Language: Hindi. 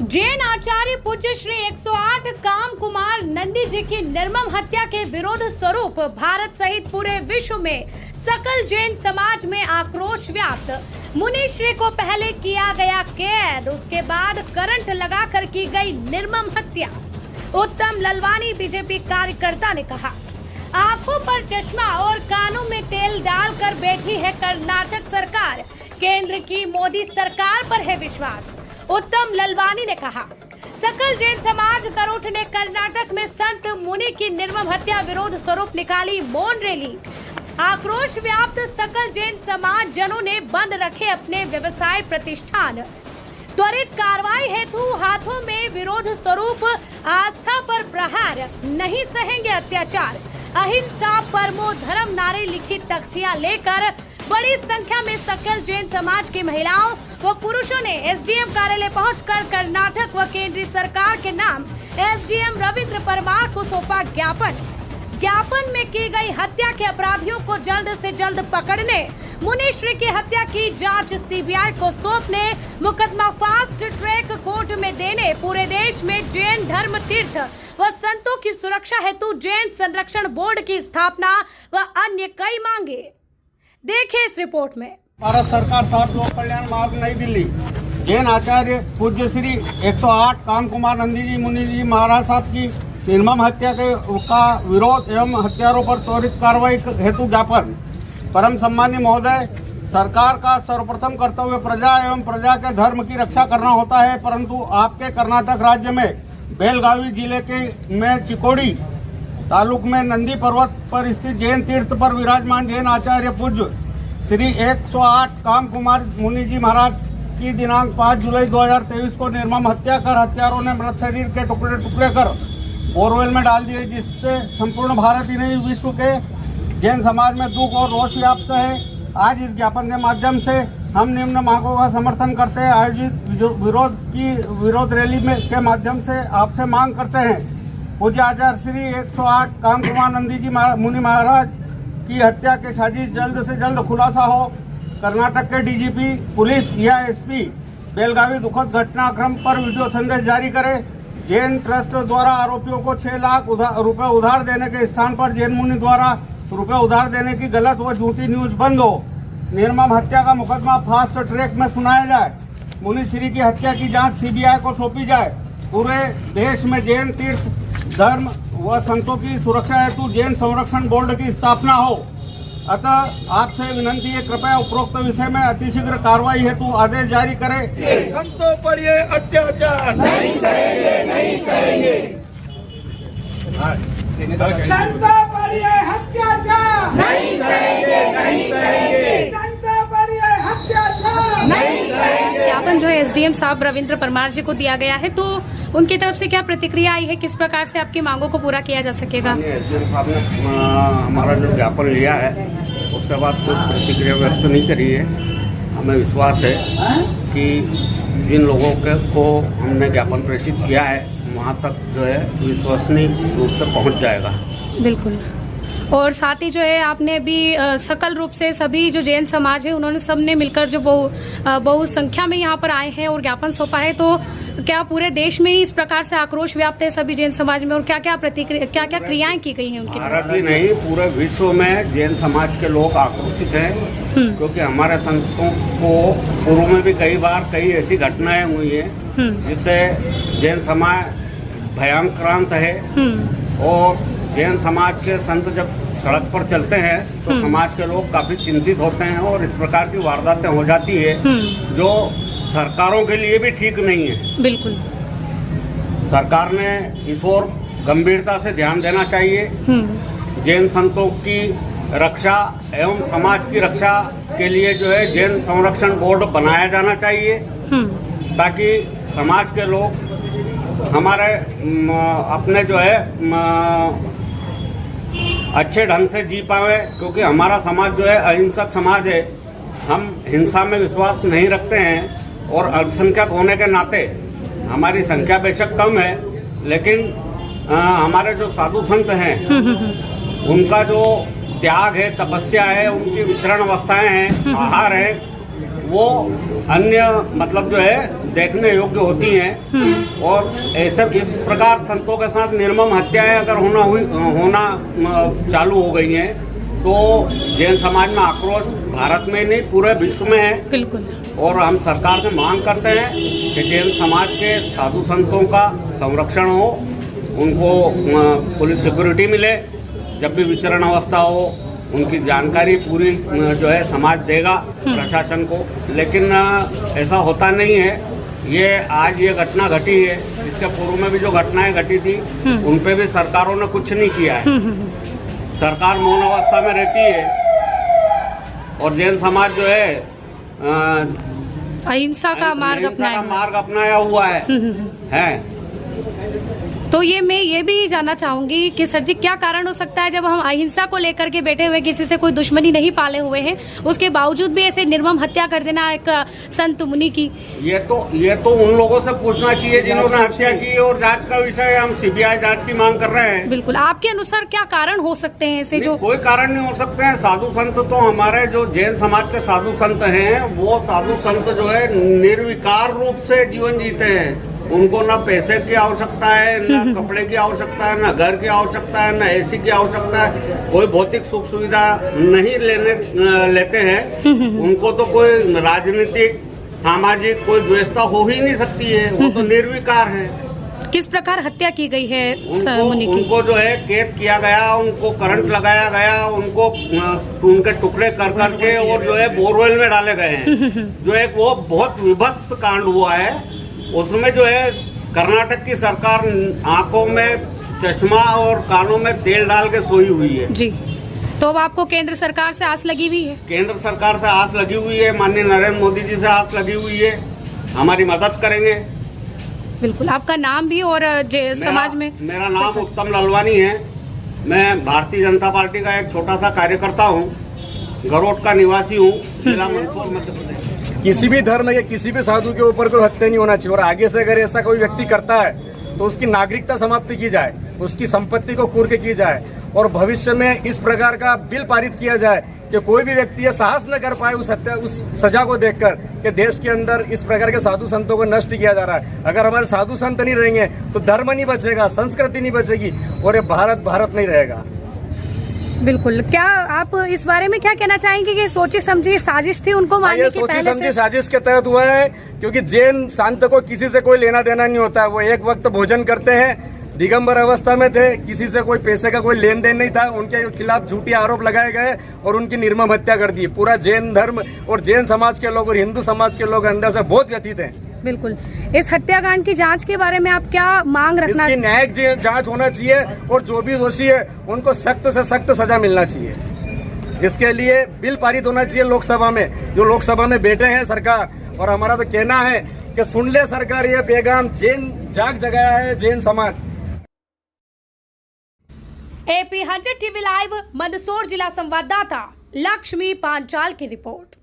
जैन आचार्य पूज्य श्री 108 काम कुमार नंदी जी की निर्मम हत्या के विरोध स्वरूप भारत सहित पूरे विश्व में सकल जैन समाज में आक्रोश व्याप्त। मुनि श्री को पहले किया गया कैद, उसके बाद करंट लगाकर की गई निर्मम हत्या। उत्तम ललवानी बीजेपी कार्यकर्ता ने कहा, आंखों पर चश्मा और कानों में तेल डालकर बैठी है कर्नाटक सरकार, केंद्र की मोदी सरकार पर है विश्वास। उत्तम ललवानी ने कहा, सकल जैन समाज करोट ने कर्नाटक में संत मुनि की निर्मम हत्या विरोध स्वरूप निकाली मौन रैली। आक्रोश व्याप्त सकल जैन समाज जनों ने बंद रखे अपने व्यवसाय प्रतिष्ठान। त्वरित कार्रवाई हेतु हाथों में विरोध स्वरूप आस्था पर प्रहार, नहीं सहेंगे अत्याचार, अहिंसा परमो धर्म नारे लिखी तख्तियां लेकर बड़ी संख्या में सकल जैन समाज की महिलाओं व पुरुषों ने एसडीएम कार्यालय पहुंचकर कर्नाटक व केंद्रीय सरकार के नाम एसडीएम रविंद्र परमार को सौंपा ज्ञापन। ज्ञापन में की गई हत्या के अपराधियों को जल्द से जल्द पकड़ने, मुनि श्री की हत्या की जांच सीबीआई को सौंपने, मुकदमा फास्ट ट्रैक कोर्ट में देने, पूरे देश में जैन धर्म तीर्थ व संतों की सुरक्षा हेतु जैन संरक्षण बोर्ड की स्थापना व अन्य कई मांगे। देखिए इस रिपोर्ट में। भारत सरकार 7 लोक कल्याण मार्ग नई दिल्ली जैन आचार्य पूज्य श्री 108 काम कुमार नंदी जी मुनि जी महाराज साहब की निर्मम हत्या का विरोध एवं हत्यारों पर त्वरित कार्रवाई हेतु ज्ञापन। परम सम्मानीय महोदय, सरकार का सर्वप्रथम कर्तव्य प्रजा एवं प्रजा के धर्म की रक्षा करना होता है, परंतु आपके कर्नाटक राज्य में बेलगावी जिले के में चिकोड़ी तालुक में नंदी पर्वत पर स्थित जैन तीर्थ पर विराजमान जैन आचार्य पूज्य श्री 108 काम कुमार मुनि जी महाराज की दिनांक 5 जुलाई 2023 को निर्मम हत्या कर हत्यारों ने मृत शरीर के टुकड़े टुकड़े कर बोरवेल में डाल दिए, जिससे संपूर्ण भारत ही नहीं विश्व के जैन समाज में दुख और रोष व्याप्त है। आज इस ज्ञापन के माध्यम से हम निम्न मांगों का समर्थन करते हैं। आयोजित विरोध रैली के माध्यम से आपसे मांग करते हैं, पूज्य आचार्य श्री 108 काम कुमार नंदी जी मुनि महाराज की हत्या के साजिश जल्द से जल्द खुलासा हो। कर्नाटक के डीजीपी पुलिस या एसपी बेलगावी दुखद घटनाक्रम पर वीडियो संदेश जारी करे। जैन ट्रस्ट द्वारा आरोपियों को 6 लाख रुपए उधार देने के स्थान पर जैन मुनि द्वारा रुपए उधार देने की गलत व झूठी न्यूज बंद हो। निर्मम हत्या का मुकदमा फास्ट ट्रैक में सुनाया जाए। मुनि श्री की हत्या की जांच सीबीआई को सौंपी जाए। पूरे देश में जैन तीर्थ धर्म व संतों की सुरक्षा हेतु जैन संरक्षण बोर्ड की स्थापना हो। अतः आपसे विनंती है, कृपया उपरोक्त विषय में अतिशीघ्र कार्रवाई हेतु आदेश जारी करें। संतों पर ये अत्याचार नहीं सहेंगे, नहीं सहेंगे। संतों पर ये अत्याचार नहीं सहेंगे, नहीं सहेंगे। संतों पर ये अत्याचार नहीं सहेंगे। ज्ञापन जो एसडीएम साहब रविंद्र परमार जी को दिया गया है, तो उनकी तरफ से क्या प्रतिक्रिया आई है, किस प्रकार से आपकी मांगों को पूरा किया जा सकेगा? एसडीएम साहब ने हमारा जो ज्ञापन लिया है उसके बाद कोई प्रतिक्रिया व्यक्त नहीं करी है। हमें विश्वास है कि जिन लोगों को हमने ज्ञापन प्रेषित किया है वहाँ तक जो है विश्वसनीय रूप से पहुँच जाएगा। बिल्कुल। और साथ ही जो है आपने अभी सकल रूप से सभी जो जैन समाज है उन्होंने सबने मिलकर जो बहु संख्या में यहाँ पर आए हैं और ज्ञापन सौंपा है, तो क्या पूरे देश में ही इस प्रकार से आक्रोश व्याप्त है सभी जैन समाज में, और क्या क्या क्रियाएं की गई हैं उनकी? भारत ही नहीं, पूरे विश्व में जैन समाज के लोग आक्रोशित हैं, क्योंकि हमारे संतों को पूर्व में भी कई ऐसी घटनाएं हुई है जिससे जैन समाज भयांक्रांत है। और जैन समाज के संत जब सड़क पर चलते हैं तो समाज के लोग काफी चिंतित होते हैं और इस प्रकार की वारदातें हो जाती है जो सरकारों के लिए भी ठीक नहीं है। बिल्कुल। सरकार ने इस ओर गंभीरता से ध्यान देना चाहिए। जैन संतों की रक्षा एवं समाज की रक्षा के लिए जो है जैन संरक्षण बोर्ड बनाया जाना चाहिए, ताकि समाज के लोग हमारे अपने जो है अच्छे ढंग से जी पावे, क्योंकि हमारा समाज जो है अहिंसक समाज है। हम हिंसा में विश्वास नहीं रखते हैं और अल्पसंख्यक होने के नाते हमारी संख्या बेशक कम है, लेकिन हमारे जो साधु संत हैं उनका जो त्याग है, तपस्या है, उनकी विचरण अवस्थाएं हैं, आहार है, वो अन्य मतलब जो है देखने योग्य होती हैं। और ऐसे इस प्रकार संतों के साथ निर्मम हत्याएं अगर होना चालू हो गई हैं तो जैन समाज में आक्रोश भारत में नहीं पूरे विश्व में है। बिल्कुल। और हम सरकार से मांग करते हैं कि जैन समाज के साधु संतों का संरक्षण हो, उनको पुलिस सिक्योरिटी मिले, जब भी विचरण अवस्था हो उनकी जानकारी पूरी जो है समाज देगा प्रशासन को। लेकिन ऐसा होता नहीं है। ये आज ये घटना घटी है, इसके पूर्व में भी जो घटनाएं घटी थी उन पे भी सरकारों ने कुछ नहीं किया है। सरकार मौन अवस्था में रहती है और जैन समाज जो है अहिंसा का मार्ग अपनाया हुआ है। तो ये मैं ये भी जानना चाहूंगी कि सर जी क्या कारण हो सकता है जब हम अहिंसा को लेकर के बैठे हुए, किसी से कोई दुश्मनी नहीं पाले हुए हैं, उसके बावजूद भी ऐसे निर्मम हत्या कर देना एक संत मुनि की। ये तो उन लोगों से पूछना चाहिए जिन्होंने हत्या की, और जांच का विषय है। हम सीबीआई जांच की मांग कर रहे हैं। बिल्कुल। आपके अनुसार क्या कारण हो सकते हैं ऐसे? जो कोई कारण नहीं हो सकते हैं। साधु संत तो हमारे जो जैन समाज के साधु संत हैं, वो साधु संत जो है निर्विकार रूप से जीवन जीते हैं। उनको ना पैसे की आवश्यकता है, न कपड़े की आवश्यकता है, न घर की आवश्यकता है, न एसी की आवश्यकता है। कोई भौतिक सुख सुविधा नहीं लेते हैं। उनको तो कोई राजनीतिक सामाजिक कोई व्यवस्था हो ही नहीं सकती है। वो तो निर्विकार है। किस प्रकार हत्या की गई है मुनि की? उनको जो है कैद किया गया, उनको करंट लगाया गया, उनको उनके टुकड़े कर करके और जो है बोरवेल में डाले गए हैं। जो एक वो बहुत विभत्स कांड हुआ है। उसमें जो है कर्नाटक की सरकार आंखों में चश्मा और कानों में तेल डाल के सोई हुई है जी। तो अब आपको केंद्र सरकार से आस लगी हुई है? केंद्र सरकार से आस लगी हुई है, माननीय नरेंद्र मोदी जी से आस लगी हुई है, हमारी मदद करेंगे। बिल्कुल। आपका नाम भी और समाज में? मेरा नाम उत्तम ललवानी है। मैं भारतीय जनता पार्टी का एक छोटा सा कार्यकर्ता हूँ, गरोट का निवासी हूँ, जिला मंदसौर, मध्य प्रदेश। किसी भी धर्म या किसी भी साधु के ऊपर कोई हत्या नहीं होना चाहिए। और आगे से अगर ऐसा कोई व्यक्ति करता है तो उसकी नागरिकता समाप्ति की जाए, उसकी संपत्ति को कुर्क की जाए, और भविष्य में इस प्रकार का बिल पारित किया जाए कि कोई भी व्यक्ति ये साहस न कर पाए उस सजा को देखकर कि देश के अंदर इस प्रकार के साधु संतों को नष्ट किया जा रहा है। अगर हमारे साधु संत नहीं रहेंगे तो धर्म नहीं बचेगा, संस्कृति नहीं बचेगी, और ये भारत नहीं रहेगा। बिल्कुल। क्या आप इस बारे में क्या कहना चाहेंगे कि सोची समझी साजिश थी उनको मारने की? सोची समझी साजिश के तहत हुआ है, क्योंकि जैन संत को किसी से कोई लेना देना नहीं होता है। वो एक वक्त भोजन करते हैं, दिगंबर अवस्था में थे, किसी से कोई पैसे का कोई लेन देन नहीं था। उनके खिलाफ झूठी आरोप लगाए गए और उनकी निर्मम हत्या कर दी। पूरा जैन धर्म और जैन समाज के लोग और हिंदू समाज के लोग अंदर से बहुत व्यथित हैं। बिल्कुल। इस हत्याकांड की जांच के बारे में आप क्या मांग रखना? इसकी न्यायिक जांच होना चाहिए और जो भी दोषी है उनको सख्त से सख्त सजा मिलना चाहिए। इसके लिए बिल पारित होना चाहिए लोकसभा में, जो लोकसभा में बैठे हैं सरकार। और हमारा तो कहना है कि सुन ले सरकार ये पैगाम, जैन जाग जगाया है जैन समाज। AP 100 टीवी लाइव मंदसौर जिला संवाददाता लक्ष्मी पांचाल की रिपोर्ट।